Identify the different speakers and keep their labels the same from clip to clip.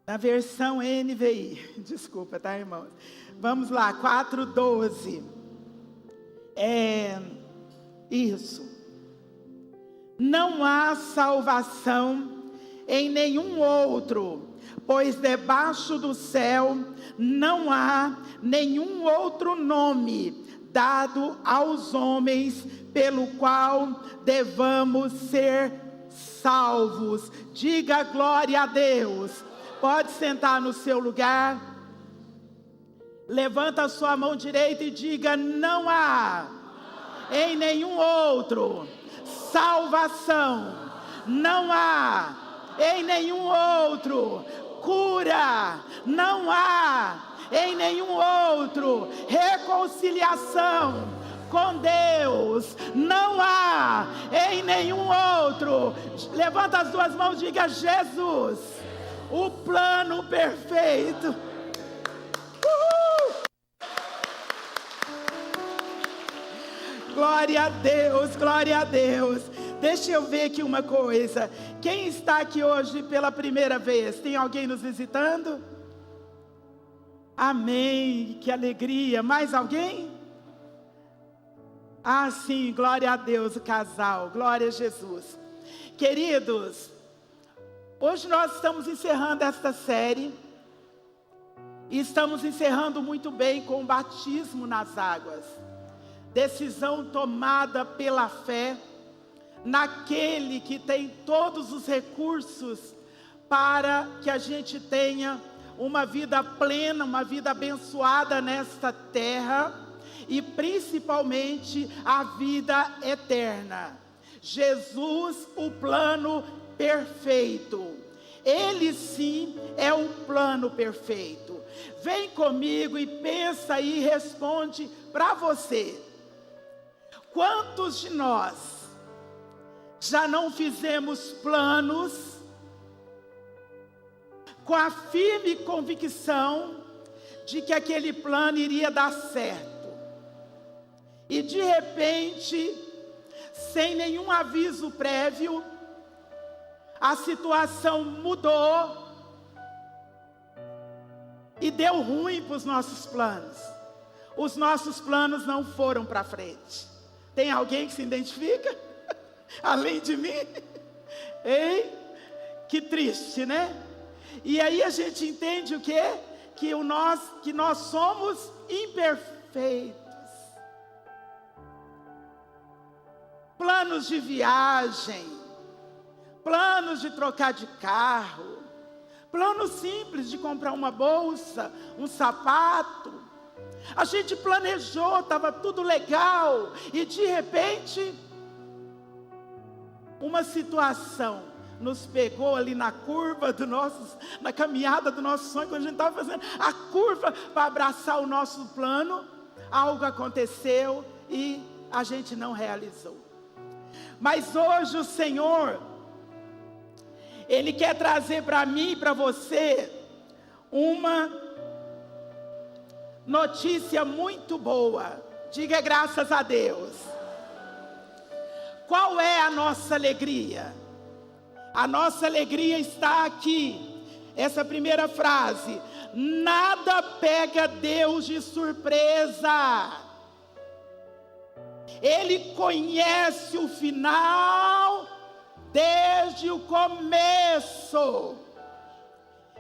Speaker 1: Na versão NVI, desculpa, tá, irmãos? Vamos lá, 4:12. Isso. Não há salvação em nenhum outro, pois debaixo do céu não há nenhum outro nome dado aos homens pelo qual devamos ser salvos. Diga glória a Deus. Pode sentar no seu lugar. Levanta a sua mão direita e diga: não há em nenhum outro salvação. Não há em nenhum outro cura. Não há em nenhum outro reconciliação com Deus. Não há em nenhum outro. Levanta as duas mãos e diga: Jesus, o plano perfeito. Glória a Deus, glória a Deus. Deixa eu ver aqui uma coisa. Quem está aqui hoje pela primeira vez? Tem alguém nos visitando? Amém, que alegria. Mais alguém? Ah, sim, glória a Deus, o casal, glória a Jesus. Queridos, hoje nós estamos encerrando esta série. E estamos encerrando muito bem com o batismo nas águas. Decisão tomada pela fé naquele que tem todos os recursos para que a gente tenha uma vida plena, uma vida abençoada nesta terra e principalmente a vida eterna. Jesus, o plano perfeito. Ele sim é o plano perfeito. Vem comigo e pensa aí e responde para você. Quantos de nós já não fizemos planos com a firme convicção de que aquele plano iria dar certo? E de repente, sem nenhum aviso prévio, a situação mudou e deu ruim para os nossos planos. Os nossos planos não foram para frente. Tem alguém que se identifica? Além de mim? Ei, que triste, né? E aí a gente entende o quê? Que nós somos imperfeitos. Planos de viagem, planos de trocar de carro, planos simples de comprar uma bolsa, um sapato. A gente planejou, estava tudo legal, e de repente, uma situação nos pegou ali na curva na caminhada do nosso sonho, quando a gente estava fazendo a curva para abraçar o nosso plano, algo aconteceu e a gente não realizou. Mas hoje o Senhor, Ele quer trazer para mim e para você uma notícia muito boa. Diga graças a Deus. Qual é a nossa alegria? A nossa alegria está aqui. Essa primeira frase: nada pega Deus de surpresa. Ele conhece o final desde o começo.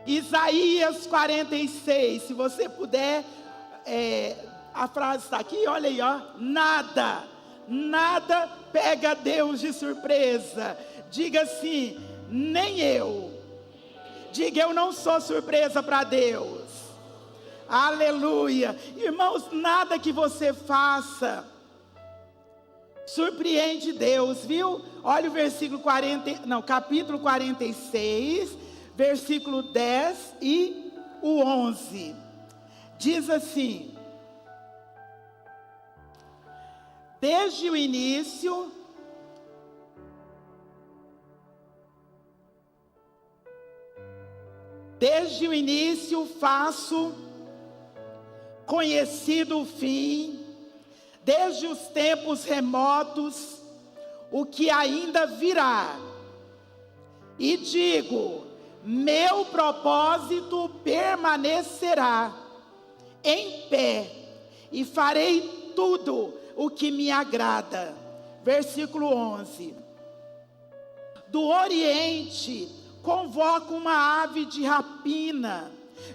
Speaker 1: Isaías 46, se você puder, a frase está aqui, olha aí, ó. Nada pega Deus de surpresa. Diga assim: nem eu. Diga: eu não sou surpresa para Deus. Aleluia. Irmãos, nada que você faça surpreende Deus, viu? Olha o capítulo 46, versículo 10 e o 11. Diz assim: desde o início faço conhecido o fim, desde os tempos remotos, o que ainda virá. E digo: meu propósito permanecerá em pé, e farei tudo o que me agrada. Versículo 11. Do Oriente convoco uma ave de rapina,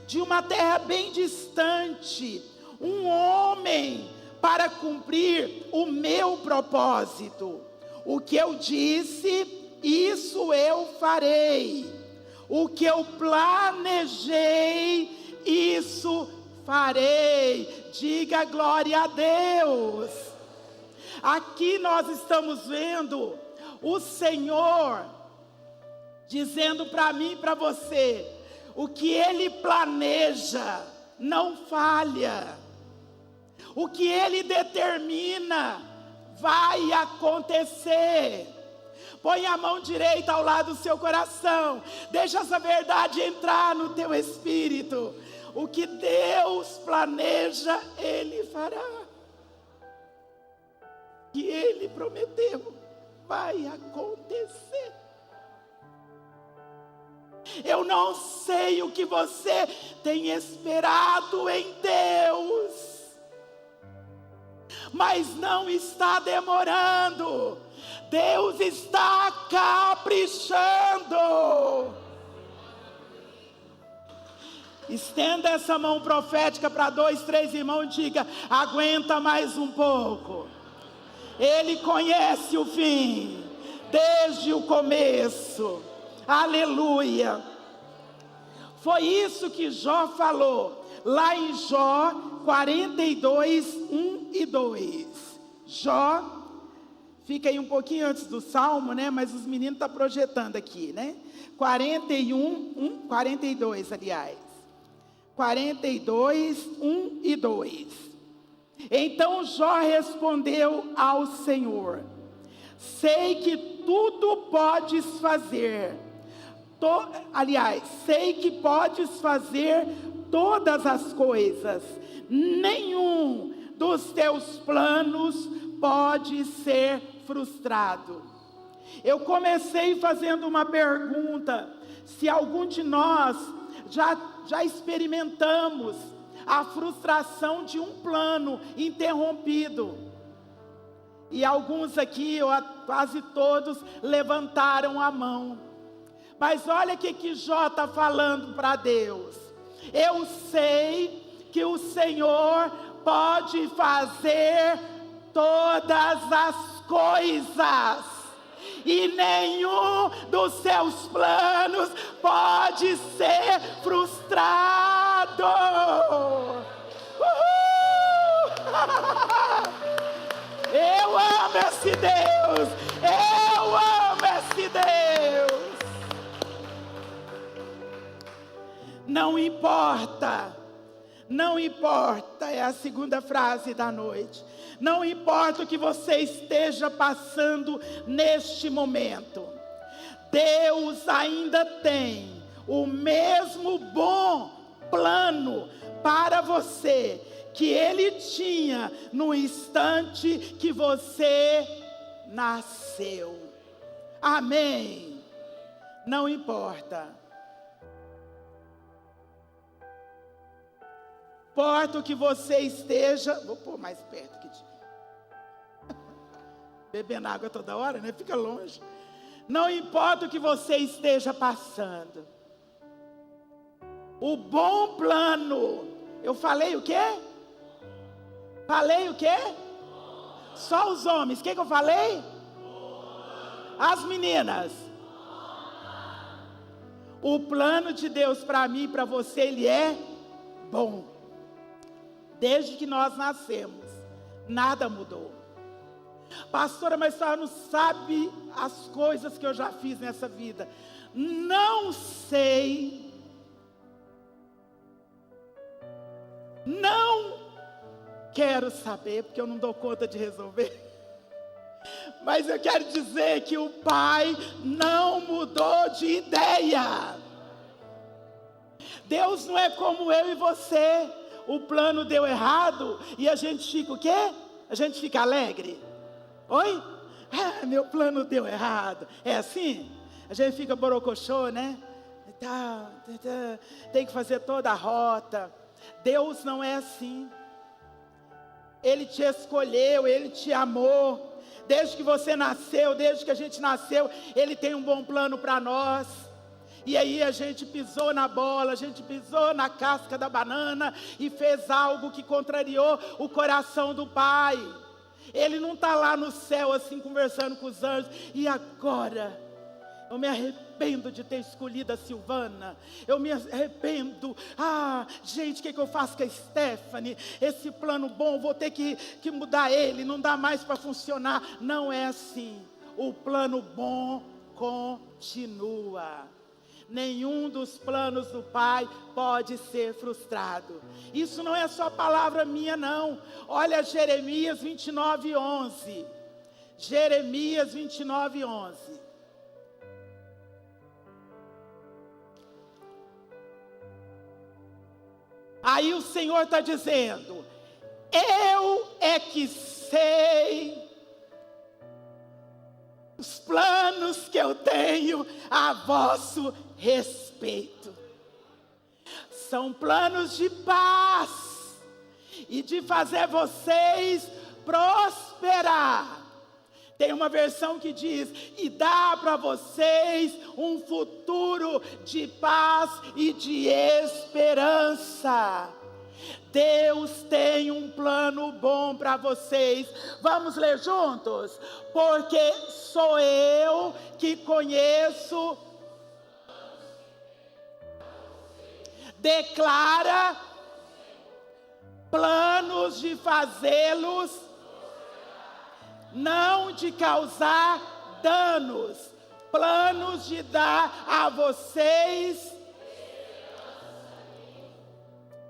Speaker 1: de uma terra bem distante, um homem para cumprir o meu propósito. O que eu disse, isso eu farei. O que eu planejei, isso farei. Diga glória a Deus. Aqui nós estamos vendo o Senhor dizendo para mim e para você: o que Ele planeja não falha. O que Ele determina vai acontecer. Põe a mão direita ao lado do seu coração. Deixa essa verdade entrar no teu espírito. O que Deus planeja, Ele fará. O que Ele prometeu vai acontecer. Eu não sei o que você tem esperado em Deus, mas não está demorando. Deus está caprichando. Estenda essa mão profética para 2, 3 irmãos e diga: aguenta mais um pouco. Ele conhece o fim desde o começo. Aleluia. Foi isso que Jó falou lá em Jó 42, 1 e 2. Jó, fica aí um pouquinho antes do Salmo, né? Mas os meninos estão projetando aqui, né? 42, aliás. 42, 1 e 2. Então Jó respondeu ao Senhor: sei que tudo podes fazer. Sei que podes fazer todas as coisas. Nenhum dos teus planos pode ser frustrado. Eu comecei fazendo uma pergunta: se algum de nós já experimentamos a frustração de um plano interrompido. E alguns aqui, ou quase todos, levantaram a mão. Mas olha o que Jó está falando para Deus: eu sei que o Senhor pode fazer todas as coisas, e nenhum dos seus planos pode ser frustrado. Eu amo esse Deus, eu amo esse Deus. Não importa, não importa, é a segunda frase da noite. Não importa o que você esteja passando neste momento, Deus ainda tem o mesmo bom plano para você que Ele tinha no instante que você nasceu. Amém? Não importa. Importa o que você esteja... Vou pôr mais perto aqui. Bebendo água toda hora, né? Fica longe. Não importa o que você esteja passando. O bom plano... Eu falei o quê? Falei o quê? Só os homens. O que eu falei? As meninas. O plano de Deus para mim e para você, ele é bom. Desde que nós nascemos, nada mudou. Pastora, mas a senhora não sabe as coisas que eu já fiz nessa vida. Não sei. Não quero saber, porque eu não dou conta de resolver. Mas eu quero dizer que o Pai não mudou de ideia. Deus não é como eu e você. O plano deu errado e a gente fica o quê? A gente fica alegre. Oi? Meu plano deu errado. É assim? A gente fica borocochô, né? tem que fazer toda a rota. Deus não é assim. Ele te escolheu, Ele te amou. Desde que você nasceu, desde que a gente nasceu, Ele tem um bom plano para nós. E aí a gente pisou na bola, a gente pisou na casca da banana e fez algo que contrariou o coração do Pai. Ele não está lá no céu assim conversando com os anjos. E agora? Eu me arrependo de ter escolhido a Silvana. Eu me arrependo. Gente, o que eu faço com a Stephanie? Esse plano bom, vou ter que mudar ele. Não dá mais para funcionar. Não é assim. O plano bom continua. Nenhum dos planos do Pai pode ser frustrado. Isso não é só palavra minha, não. Olha Jeremias 29:11. Jeremias 29:11. Aí o Senhor está dizendo: eu é que sei os planos que eu tenho a vosso respeito. São planos de paz e de fazer vocês prosperar. Tem uma versão que diz: e dá para vocês um futuro de paz e de esperança. Deus tem um plano bom para vocês. Vamos ler juntos? Porque sou eu que conheço, declara planos de fazê-los, não de causar danos, planos de dar a vocês.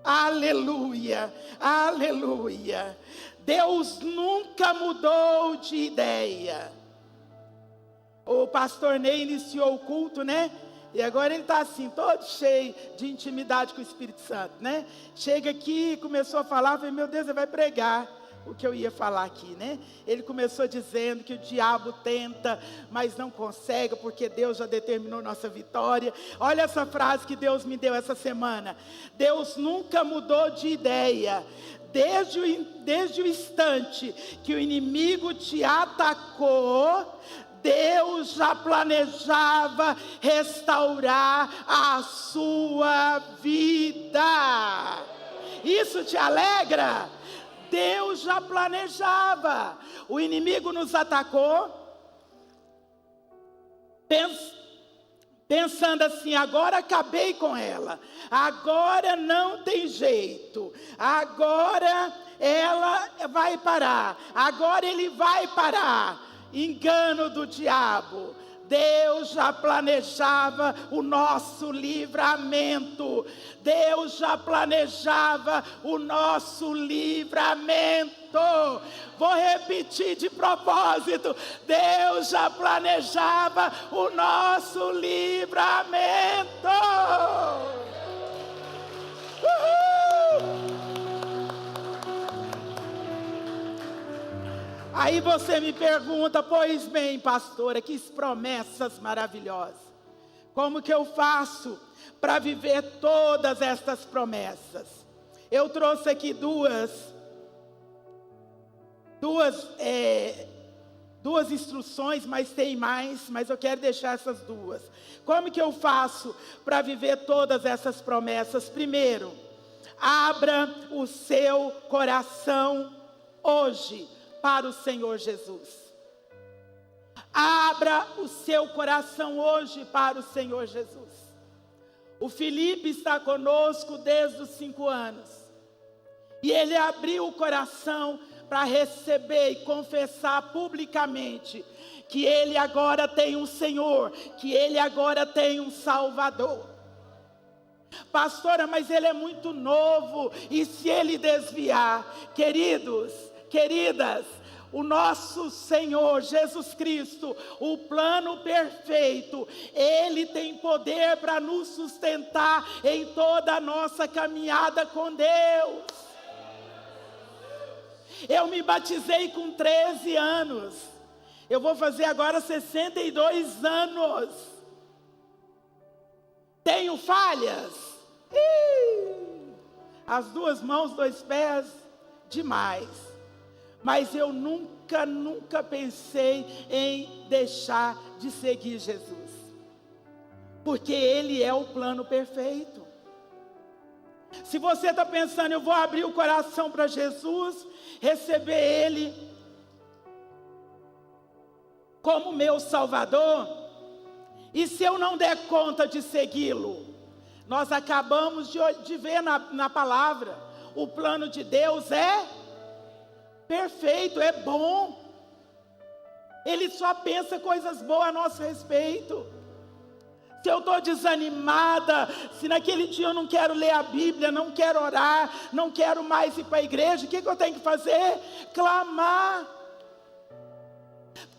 Speaker 1: Aleluia, aleluia. Deus nunca mudou de ideia. O pastor Ney iniciou o culto, né? E agora ele está assim, todo cheio de intimidade com o Espírito Santo, né? Chega aqui, começou a falar, falei, meu Deus, ele vai pregar o que eu ia falar aqui, né? Ele começou dizendo que o diabo tenta, mas não consegue, porque Deus já determinou nossa vitória. Olha essa frase que Deus me deu essa semana: Deus nunca mudou de ideia. Desde o instante que o inimigo te atacou, Deus já planejava restaurar a sua vida. Isso te alegra? Deus já planejava. O inimigo nos atacou, pensando assim: agora acabei com ela, agora não tem jeito, agora ela vai parar, agora ele vai parar. Engano do diabo. Deus já planejava o nosso livramento. Deus já planejava o nosso livramento. Vou repetir de propósito: Deus já planejava o nosso livramento. Uhul! Aí você me pergunta: pois bem, pastora, que promessas maravilhosas. Como que eu faço para viver todas estas promessas? Eu trouxe aqui duas instruções, mas tem mais, mas eu quero deixar essas duas. Como que eu faço para viver todas essas promessas? Primeiro, abra o seu coração hoje para o Senhor Jesus. Abra o seu coração hoje para o Senhor Jesus. O Felipe está conosco desde os 5 anos. E ele abriu o coração para receber e confessar publicamente que ele agora tem um Senhor, que ele agora tem um Salvador. Pastora, mas ele é muito novo, e se ele desviar? Queridos, queridas, o nosso Senhor Jesus Cristo, o plano perfeito, Ele tem poder para nos sustentar em toda a nossa caminhada com Deus. Eu me batizei com 13 anos, eu vou fazer agora 62 anos. Tenho falhas? As 2 mãos, 2 pés, demais. Mas eu nunca pensei em deixar de seguir Jesus. Porque Ele é o plano perfeito. Se você está pensando, eu vou abrir o coração para Jesus, receber Ele como meu Salvador, e se eu não der conta de segui-lo, nós acabamos de ver na palavra, o plano de Deus é perfeito, é bom. Ele só pensa coisas boas a nosso respeito. Se eu estou desanimada, se naquele dia eu não quero ler a Bíblia, não quero orar, não quero mais ir para a igreja, o que eu tenho que fazer? Clamar.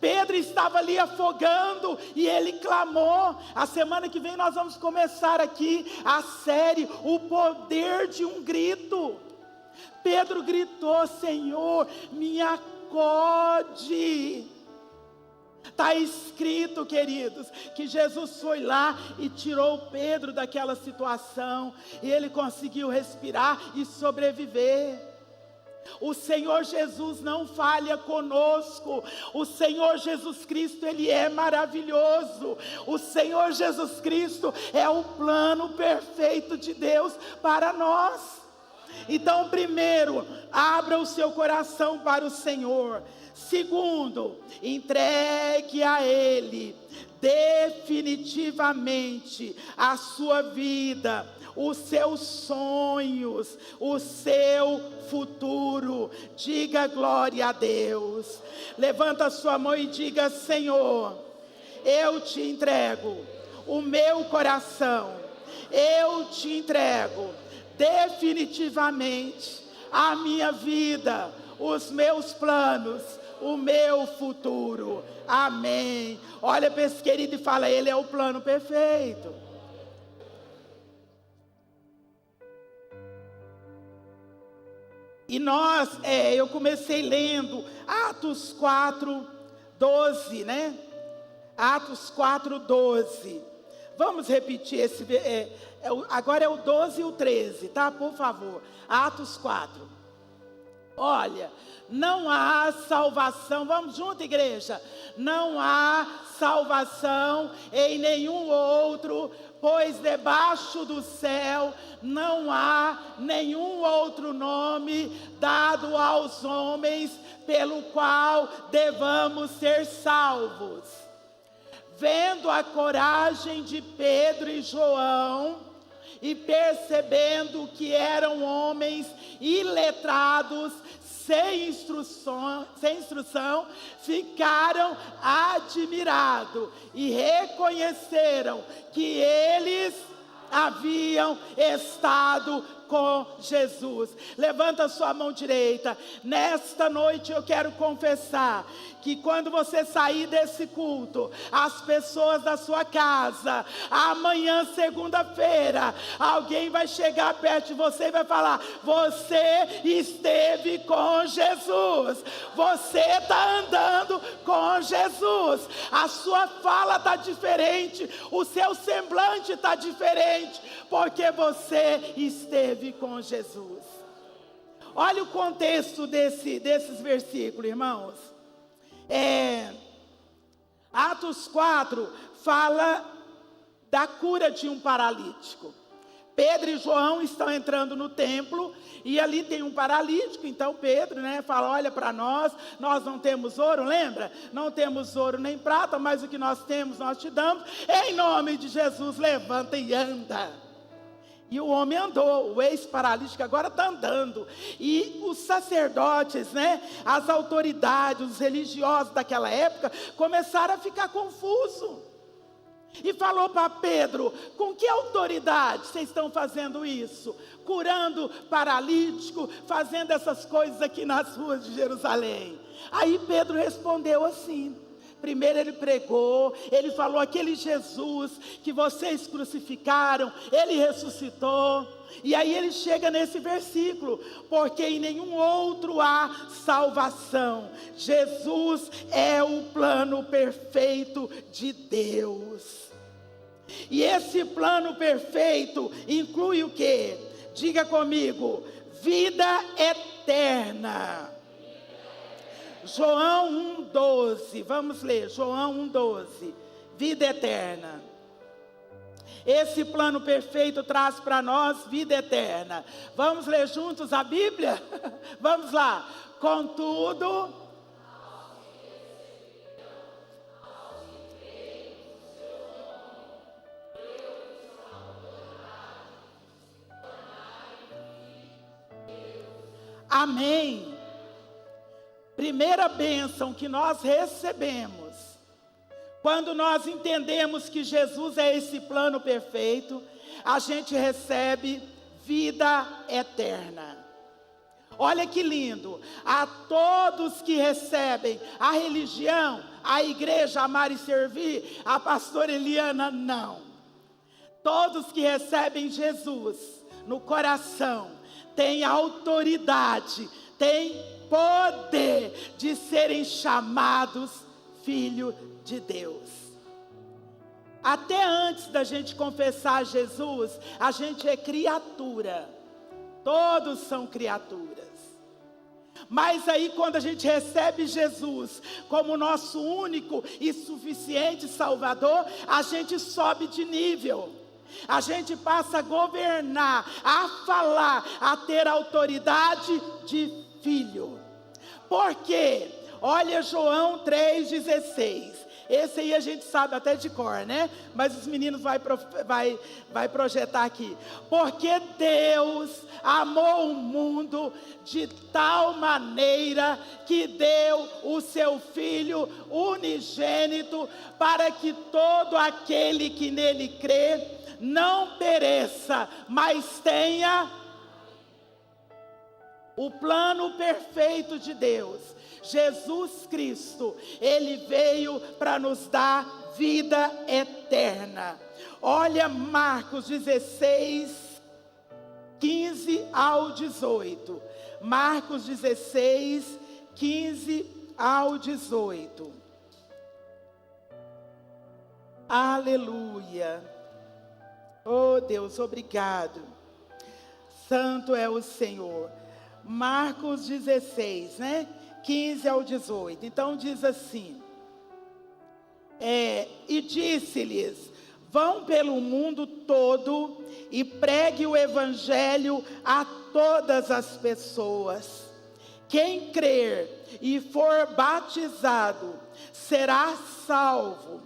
Speaker 1: Pedro estava ali afogando e ele clamou. A semana que vem nós vamos começar aqui a série O Poder de um Grito. Pedro gritou: Senhor, me acode. Está escrito, queridos, que Jesus foi lá e tirou Pedro daquela situação, e ele conseguiu respirar e sobreviver. O Senhor Jesus não falha conosco. O Senhor Jesus Cristo, Ele é maravilhoso. O Senhor Jesus Cristo é o plano perfeito de Deus para nós. Então, primeiro, abra o seu coração para o Senhor. Segundo, entregue a Ele definitivamente a sua vida, os seus sonhos, o seu futuro. Diga glória a Deus. Levanta a sua mão e diga: Senhor, eu te entrego o meu coração, eu te entrego definitivamente a minha vida, os meus planos, o meu futuro. Amém. Olha para esse querido e fala: Ele é o plano perfeito. E eu comecei lendo Atos 4:12, né? Atos 4:12. Vamos repetir agora é o 12 e o 13, tá? Por favor. Atos 4. Olha, não há salvação, vamos junto, igreja. Não há salvação em nenhum outro, pois debaixo do céu não há nenhum outro nome dado aos homens pelo qual devamos ser salvos. Vendo a coragem de Pedro e João, e percebendo que eram homens iletrados, sem instrução, ficaram admirados e reconheceram que eles haviam estado com Jesus. Levanta a sua mão direita. Nesta noite eu quero confessar que quando você sair desse culto, as pessoas da sua casa, amanhã, segunda-feira, alguém vai chegar perto de você e vai falar: você esteve com Jesus, você está andando com Jesus, a sua fala está diferente, o seu semblante está diferente, porque você esteve com Jesus. Olha o contexto desses versículos, irmãos. Atos 4 fala da cura de um paralítico. Pedro e João estão entrando no templo e ali tem um paralítico. Então Pedro, fala: olha para nós não temos ouro, lembra? Não temos ouro nem prata, mas o que nós temos nós te damos. Em nome de Jesus, levanta e anda. E o homem andou, o ex-paralítico agora está andando. E os sacerdotes, as autoridades, os religiosos daquela época, começaram a ficar confusos. E falou para Pedro: com que autoridade vocês estão fazendo isso? Curando paralítico, fazendo essas coisas aqui nas ruas de Jerusalém. Aí Pedro respondeu assim. Primeiro ele pregou, ele falou: aquele Jesus que vocês crucificaram, ele ressuscitou. E aí ele chega nesse versículo: porque em nenhum outro há salvação. Jesus é o plano perfeito de Deus. E esse plano perfeito inclui o quê? Diga comigo: vida eterna. João 1,12, vamos ler, João 1,12, vida eterna. Esse plano perfeito traz para nós vida eterna. Vamos ler juntos a Bíblia? Vamos lá. Contudo, amém. Primeira bênção que nós recebemos, quando nós entendemos que Jesus é esse plano perfeito, a gente recebe vida eterna. Olha que lindo, a todos que recebem a religião, a igreja, amar e servir, a pastora Eliana, não. Todos que recebem Jesus no coração, têm autoridade, têm poder de serem chamados filho de Deus. Até antes da gente confessar Jesus, a gente é criatura. Todos são criaturas. Mas aí quando a gente recebe Jesus como nosso único e suficiente Salvador, a gente sobe de nível. A gente passa a governar, a falar, a ter autoridade de filho. Por quê? Olha João 3,16. Esse aí a gente sabe até de cor, né? Mas os meninos vai projetar aqui. Porque Deus amou o mundo de tal maneira que deu o seu Filho unigênito, para que todo aquele que nele crê não pereça, mas tenha o plano perfeito de Deus. Jesus Cristo, Ele veio para nos dar vida eterna. Olha Marcos 16, 15 ao 18. Marcos 16, 15 ao 18. Aleluia. Oh Deus, obrigado. Santo é o Senhor. Marcos 16, né? 15 ao 18. Então diz assim: e disse-lhes: vão pelo mundo todo e pregue o evangelho a todas as pessoas. Quem crer e for batizado será salvo,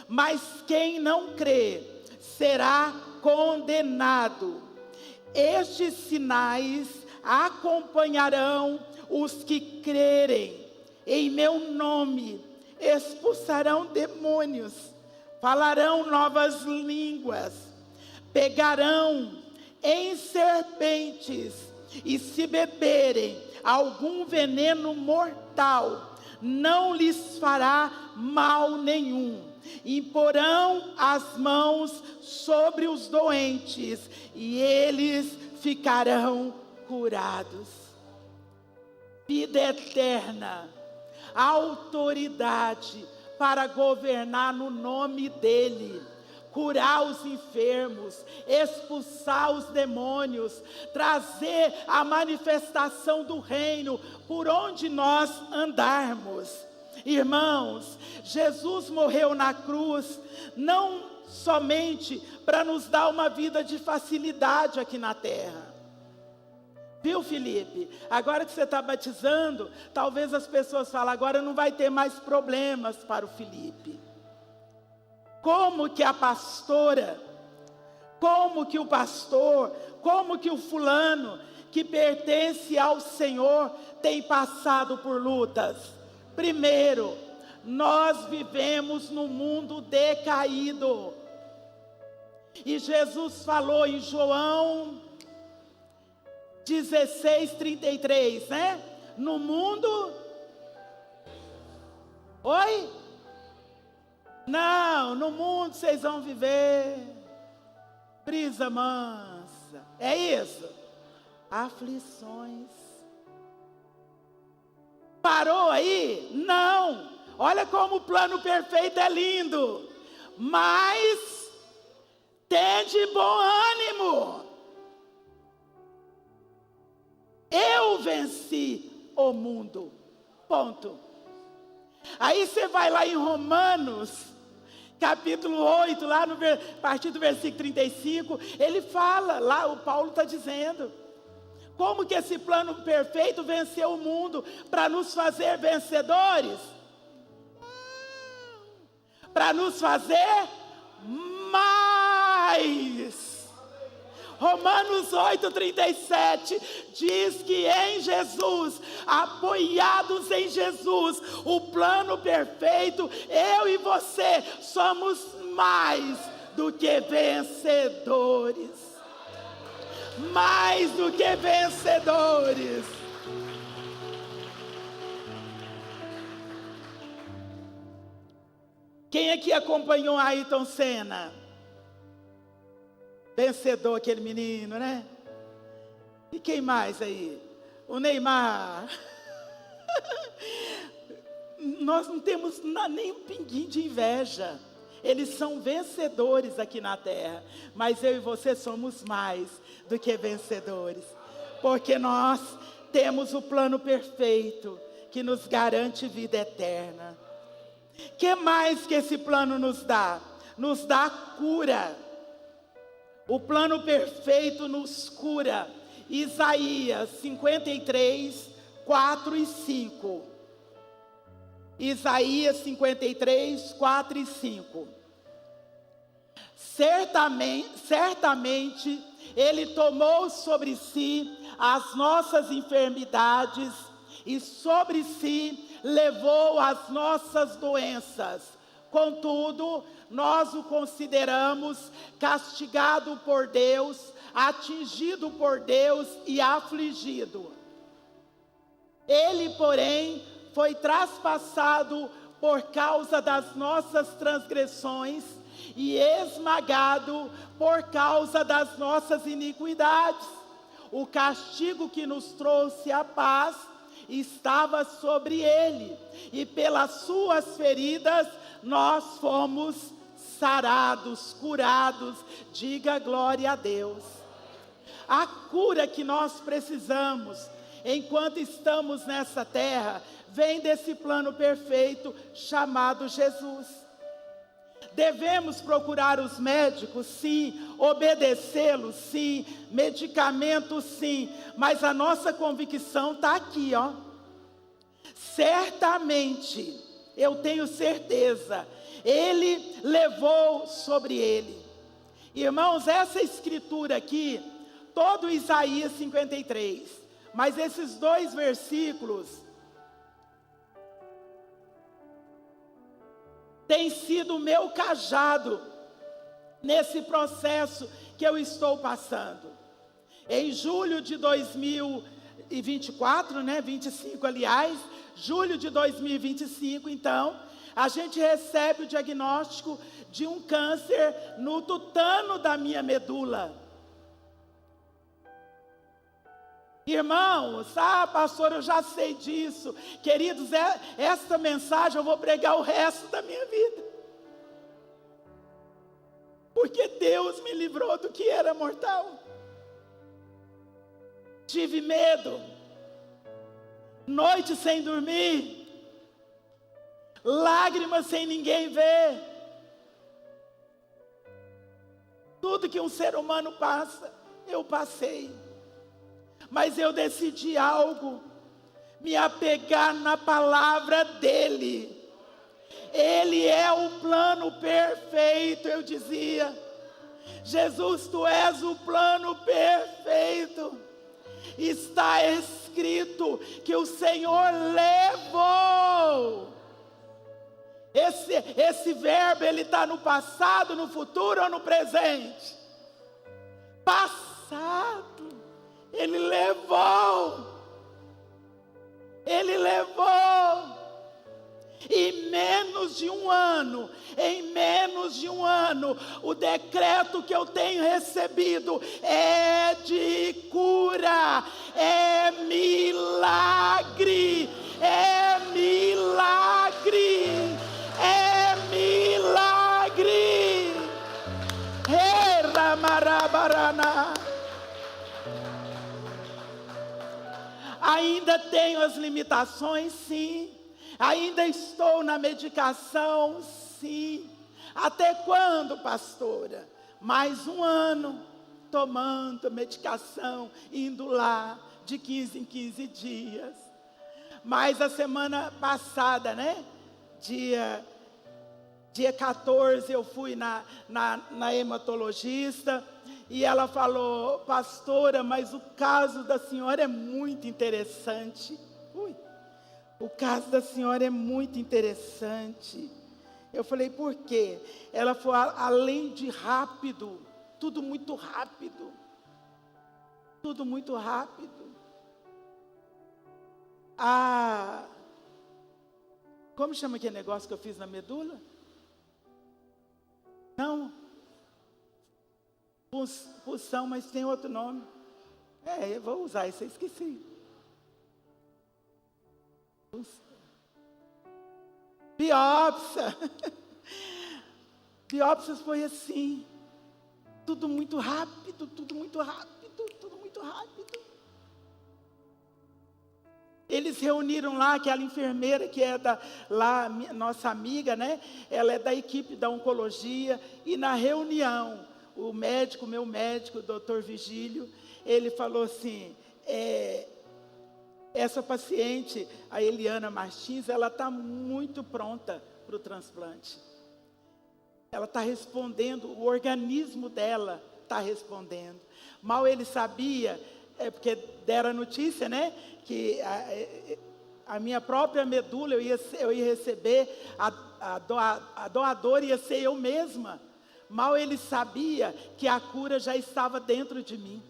Speaker 1: mas quem não crer será condenado. Estes sinais acompanharão os que crerem. Em meu nome expulsarão demônios, falarão novas línguas, pegarão em serpentes, e se beberem algum veneno mortal, não lhes fará mal nenhum. Imporão as mãos sobre os doentes, e eles ficarão curados. Vida eterna, autoridade para governar no nome dEle, curar os enfermos, expulsar os demônios, trazer a manifestação do reino por onde nós andarmos. Irmãos, Jesus morreu na cruz, não somente para nos dar uma vida de facilidade aqui na terra. Viu, Felipe? Agora que você está batizando, talvez as pessoas falem, agora não vai ter mais problemas para o Felipe. Como que a pastora, como que o pastor, como que o fulano que pertence ao Senhor tem passado por lutas? Primeiro, nós vivemos num mundo decaído. E Jesus falou em João 16:33, né? No mundo... Oi? Não, no mundo vocês vão viver brisa mansa. É isso? Aflições. Parou aí? Não. Olha como o plano perfeito é lindo. Mas Tende bom ânimo. Eu venci o mundo. Ponto. Aí você vai lá em Romanos, capítulo 8, lá no a partir do versículo 35, ele fala, lá o Paulo está dizendo, como que esse plano perfeito venceu o mundo para nos fazer vencedores? Para nos fazer mais. Romanos 8:37 diz que em Jesus, apoiados em Jesus, o plano perfeito, eu e você somos mais do que vencedores. Mais do que vencedores. Quem aqui acompanhou Ayrton Senna? Vencedor, aquele menino, né? E quem mais aí? O Neymar. Nós não temos nem um pinguinho de inveja. Eles são vencedores aqui na terra. Mas eu e você somos mais do que vencedores. Porque nós temos o plano perfeito que nos garante vida eterna. Que mais que esse plano nos dá? Nos dá cura. O plano perfeito nos cura. Isaías 53, 4 e 5. Isaías 53, 4 e 5. Certamente Ele tomou sobre si as nossas enfermidades e sobre si levou as nossas doenças. Contudo, nós o consideramos castigado por Deus, atingido por Deus e afligido. Ele, porém, foi traspassado por causa das nossas transgressões e esmagado por causa das nossas iniquidades. O castigo que nos trouxe a paz estava sobre ele, e pelas suas feridas nós fomos sarados, curados. Diga glória a Deus. A cura que nós precisamos enquanto estamos nessa terra vem desse plano perfeito chamado Jesus. Devemos procurar os médicos, sim, obedecê-los, sim, medicamentos, sim, mas a nossa convicção está aqui, ó. Certamente, eu tenho certeza, Ele levou sobre Ele. Irmãos, essa escritura aqui, todo Isaías 53, mas esses dois versículos tem sido o meu cajado nesse processo que eu estou passando. Em julho de 2024, 25 aliás, julho de 2025, então, a gente recebe o diagnóstico de um câncer no tutano da minha medula. Irmãos, pastor, eu já sei disso. Queridos, esta mensagem eu vou pregar o resto da minha vida. Porque Deus me livrou do que era mortal. Tive medo, noite sem dormir, lágrimas sem ninguém ver. Tudo que um ser humano passa, eu passei. Mas eu decidi algo, me apegar na palavra dEle. Ele é o plano perfeito, eu dizia. Jesus, Tu és o plano perfeito. Está escrito que o Senhor levou. Esse verbo, ele está no passado, no futuro ou no presente? Passado. Ele levou. Ele levou. Em menos de um ano, o decreto que eu tenho recebido é de cura, é milagre, é milagre, é milagre. Ainda tenho as limitações, sim. Ainda estou na medicação, sim. Até quando, pastora? Mais um ano tomando medicação, indo lá de 15 em 15 dias. Mas a semana passada, né? Dia 14, eu fui na hematologista e ela falou: pastora, mas o caso da senhora é muito interessante. O caso da senhora é muito interessante. Eu falei: por quê? Ela falou: além de rápido, tudo muito rápido. Tudo muito rápido. Como chama aquele negócio que eu fiz na medula? Não. Punção, mas tem outro nome. Eu vou usar isso, eu esqueci. Biópsia. Biópsias foi assim. Tudo muito rápido, tudo muito rápido, tudo muito rápido. Eles reuniram lá aquela enfermeira que é nossa amiga, né? Ela é da equipe da oncologia. E na reunião, meu médico, o doutor Vigílio, ele falou assim: essa paciente, a Eliana Martins, ela está muito pronta para o transplante. Ela está respondendo, o organismo dela está respondendo. Mal ele sabia, porque deram a notícia, né? Que a minha própria medula, eu ia receber, a doadora ia ser eu mesma. Mal ele sabia que a cura já estava dentro de mim.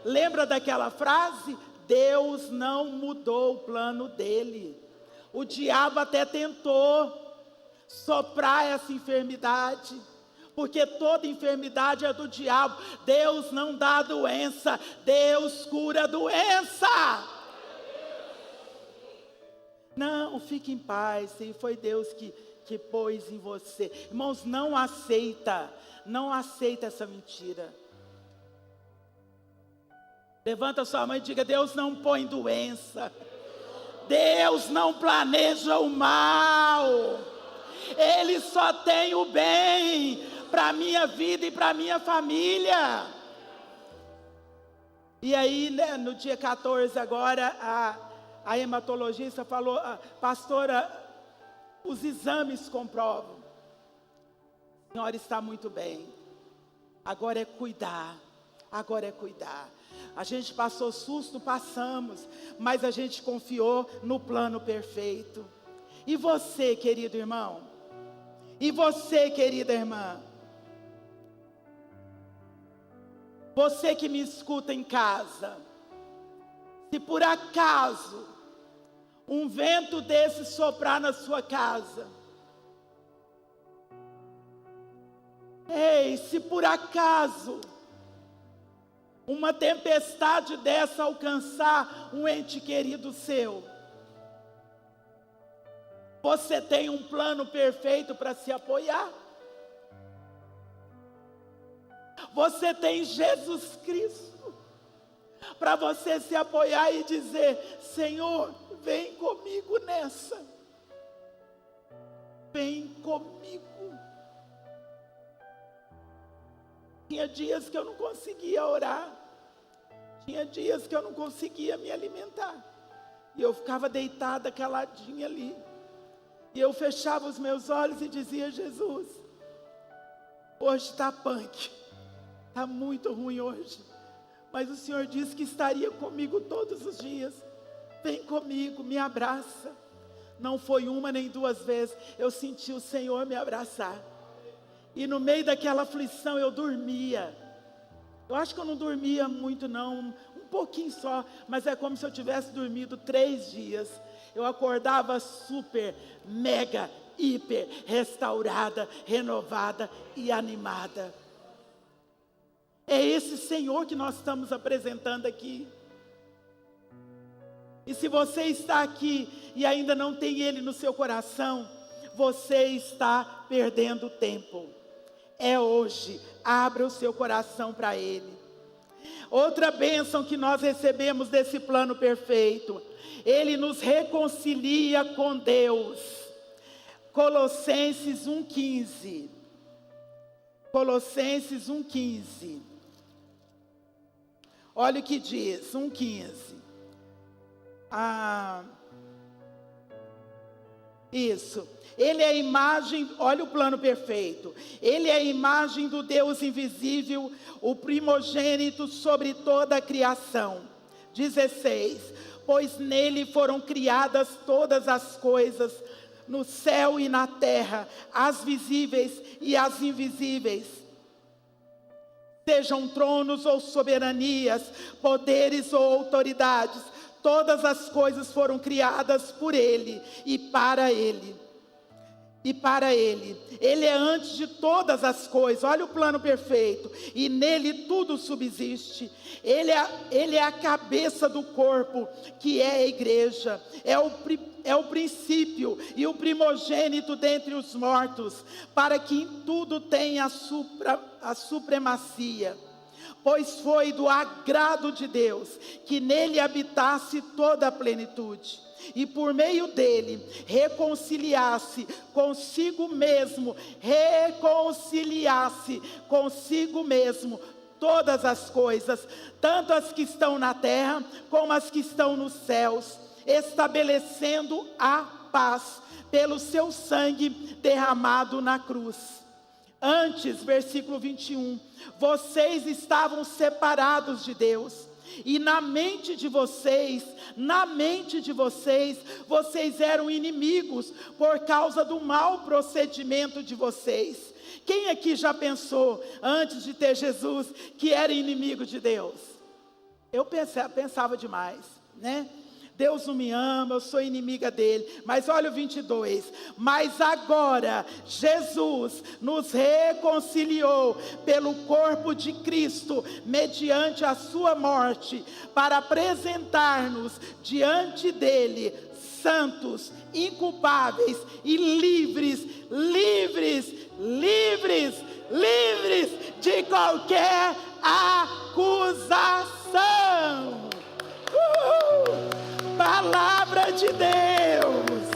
Speaker 1: Lembra daquela frase? Deus não mudou o plano dele. O diabo até tentou soprar essa enfermidade, porque toda enfermidade é do diabo. Deus não dá doença, Deus cura a doença. Não, fique em paz, se foi Deus que pôs em você. Irmãos, não aceita essa mentira. Levanta sua mão e diga: Deus não põe doença, Deus não planeja o mal, Ele só tem o bem para a minha vida e para a minha família. E aí, né, no dia 14 agora, a hematologista falou: pastora, os exames comprovam, a senhora está muito bem, agora é cuidar. A gente passou susto, passamos, mas a gente confiou no plano perfeito. E você, querido irmão? E você, querida irmã? Você que me escuta em casa, se por acaso um vento desse soprar na sua casa, se por acaso uma tempestade dessa alcançar um ente querido seu, você tem um plano perfeito para se apoiar. Você tem Jesus Cristo para você se apoiar e dizer: Senhor, vem comigo nessa. Vem comigo. Tinha dias que eu não conseguia orar. Tinha dias que eu não conseguia me alimentar. E eu ficava deitada, caladinha ali. E eu fechava os meus olhos e dizia: Jesus, hoje está punk. Está muito ruim hoje. Mas o Senhor disse que estaria comigo todos os dias. Vem comigo, me abraça. Não foi uma nem duas vezes. Eu senti o Senhor me abraçar. E no meio daquela aflição eu dormia. Eu acho que eu não dormia muito não, um pouquinho só, mas é como se eu tivesse dormido 3 dias. Eu acordava super, mega, hiper, restaurada, renovada e animada. É esse Senhor que nós estamos apresentando aqui. E se você está aqui e ainda não tem Ele no seu coração, você está perdendo tempo. É hoje, abra o seu coração para Ele. Outra bênção que nós recebemos desse plano perfeito, ele nos reconcilia com Deus. Colossenses 1,15. Colossenses 1,15. Olha o que diz, 1,15. Isso. Ele é a imagem, olha o plano perfeito. Ele é a imagem do Deus invisível, o primogênito sobre toda a criação. 16. Pois nele foram criadas todas as coisas, no céu e na terra, as visíveis e as invisíveis. Sejam tronos ou soberanias, poderes ou autoridades, todas as coisas foram criadas por ele e para ele. E para ele, ele é antes de todas as coisas, olha o plano perfeito, e nele tudo subsiste. Ele é a cabeça do corpo, que é a igreja, é o princípio e o primogênito dentre os mortos, para que em tudo tenha a supremacia. Pois foi do agrado de Deus que nele habitasse toda a plenitude, e por meio dele reconciliasse consigo mesmo todas as coisas, tanto as que estão na terra como as que estão nos céus, estabelecendo a paz pelo seu sangue derramado na cruz. Antes, versículo 21, vocês estavam separados de Deus, e na mente de vocês, vocês eram inimigos por causa do mau procedimento de vocês. Quem aqui já pensou, antes de ter Jesus, que era inimigo de Deus? Eu pensava demais, né? Deus não me ama, eu sou inimiga dele. Mas olha o 22. Mas agora Jesus nos reconciliou pelo corpo de Cristo, mediante a sua morte, para apresentar-nos diante dele, santos, inculpáveis e livres de qualquer acusação. Palavra de Deus,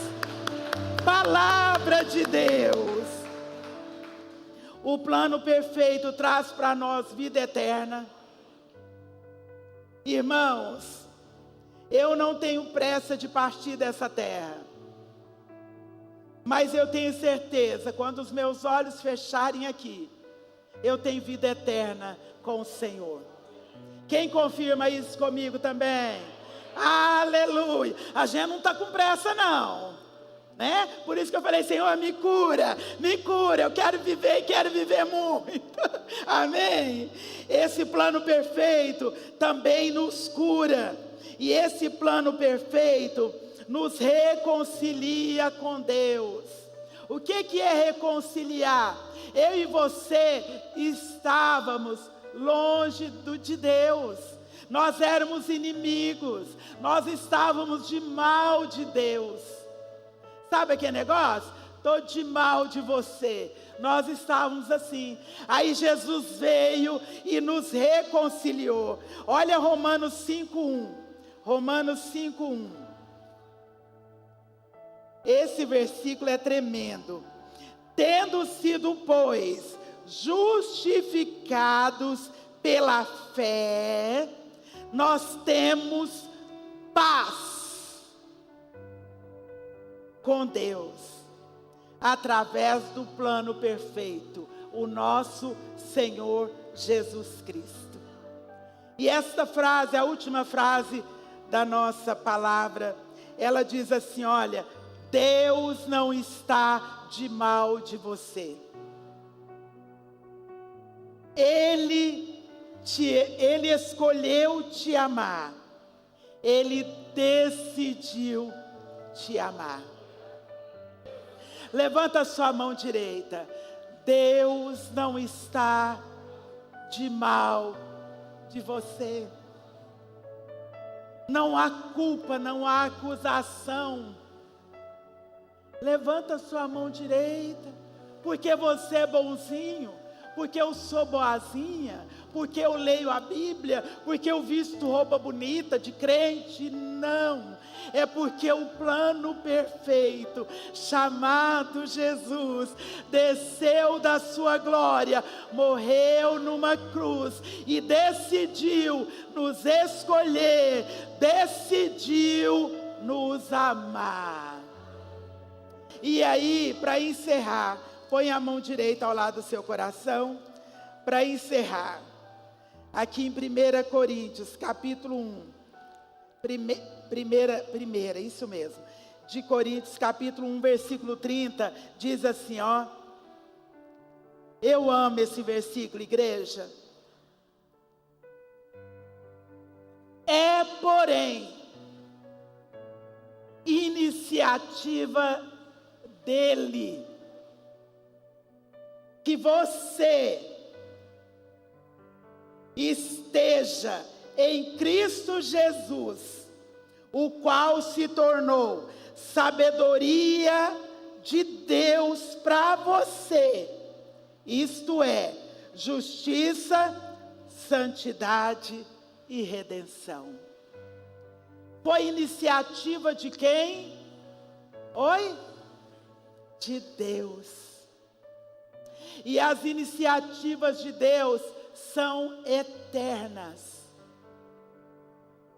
Speaker 1: palavra de Deus. O plano perfeito traz para nós vida eterna. Irmãos, eu não tenho pressa de partir dessa terra, mas eu tenho certeza, quando os meus olhos fecharem aqui, eu tenho vida eterna com o Senhor. Quem confirma isso comigo também? Aleluia. A gente não está com pressa não, né? Por isso que eu falei, Senhor, me cura, eu quero viver e quero viver muito. Amém? Esse plano perfeito também nos cura, e esse plano perfeito nos reconcilia com Deus. O que é reconciliar? Eu e você estávamos longe de Deus. Nós éramos inimigos, nós estávamos de mal de Deus. Sabe aquele negócio? Estou de mal de você. Nós estávamos assim. Aí Jesus veio e nos reconciliou. Olha Romanos 5:1. Romanos 5:1. Esse versículo é tremendo. Tendo sido, pois, justificados pela fé, nós temos paz com Deus, através do plano perfeito, o nosso Senhor Jesus Cristo. E esta frase, a última frase da nossa palavra, ela diz assim, olha, Deus não está de mal de você. Ele escolheu te amar. Ele decidiu te amar. Levanta a sua mão direita. Deus não está de mal de você. Não há culpa, não há acusação. Levanta a sua mão direita, porque você é bonzinho, porque eu sou boazinha, porque eu leio a Bíblia, porque eu visto roupa bonita de crente. Não, é porque o plano perfeito, chamado Jesus, desceu da sua glória, morreu numa cruz e decidiu nos escolher, decidiu nos amar. E aí, para encerrar, põe a mão direita ao lado do seu coração. Para encerrar, aqui em 1 Coríntios, capítulo 1. Primeira, isso mesmo. De Coríntios, capítulo 1, versículo 30, diz assim, ó. Eu amo esse versículo, igreja. É, porém, iniciativa dele, que você esteja em Cristo Jesus, o qual se tornou sabedoria de Deus para você, isto é, justiça, santidade e redenção. Foi iniciativa de quem? Oi? De Deus. E as iniciativas de Deus são eternas.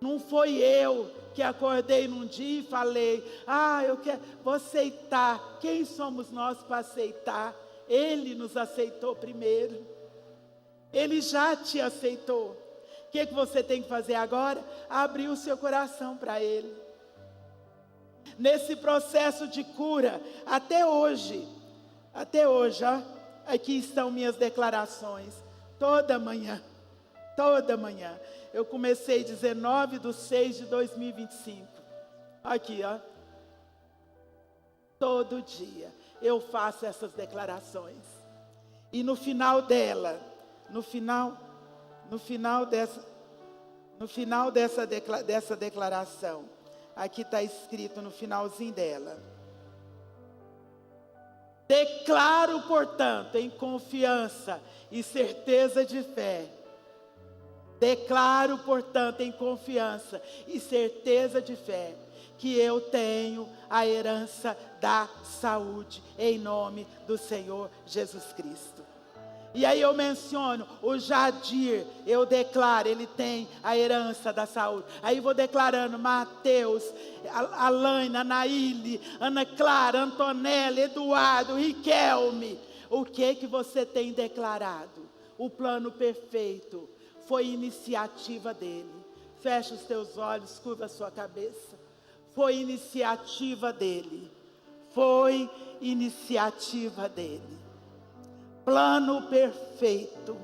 Speaker 1: Não foi eu que acordei num dia e falei, vou aceitar. Quem somos nós para aceitar? Ele nos aceitou primeiro. Ele já te aceitou. O que você tem que fazer agora? Abrir o seu coração para Ele. Nesse processo de cura, até hoje, ó, aqui estão minhas declarações, toda manhã, eu comecei 19/6/2025, aqui ó, todo dia, eu faço essas declarações, e no final dela, no final dessa declaração, aqui está escrito no finalzinho dela: declaro, portanto, em confiança e certeza de fé. Declaro, portanto, em confiança e certeza de fé, que eu tenho a herança da saúde, em nome do Senhor Jesus Cristo. E aí eu menciono o Jadir, eu declaro, ele tem a herança da saúde. Aí vou declarando Mateus, Alaine, Anaíle, Ana Clara, Antonella, Eduardo, Riquelme. O que você tem declarado? O plano perfeito foi iniciativa dele. Fecha os teus olhos, curva a sua cabeça. Foi iniciativa dele. Foi iniciativa dele. Plano perfeito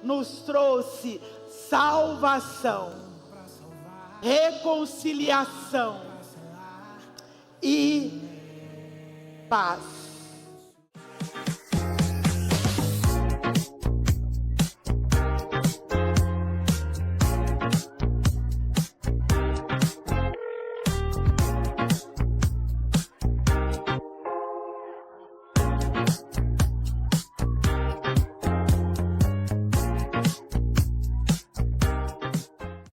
Speaker 1: nos trouxe salvação, reconciliação e paz.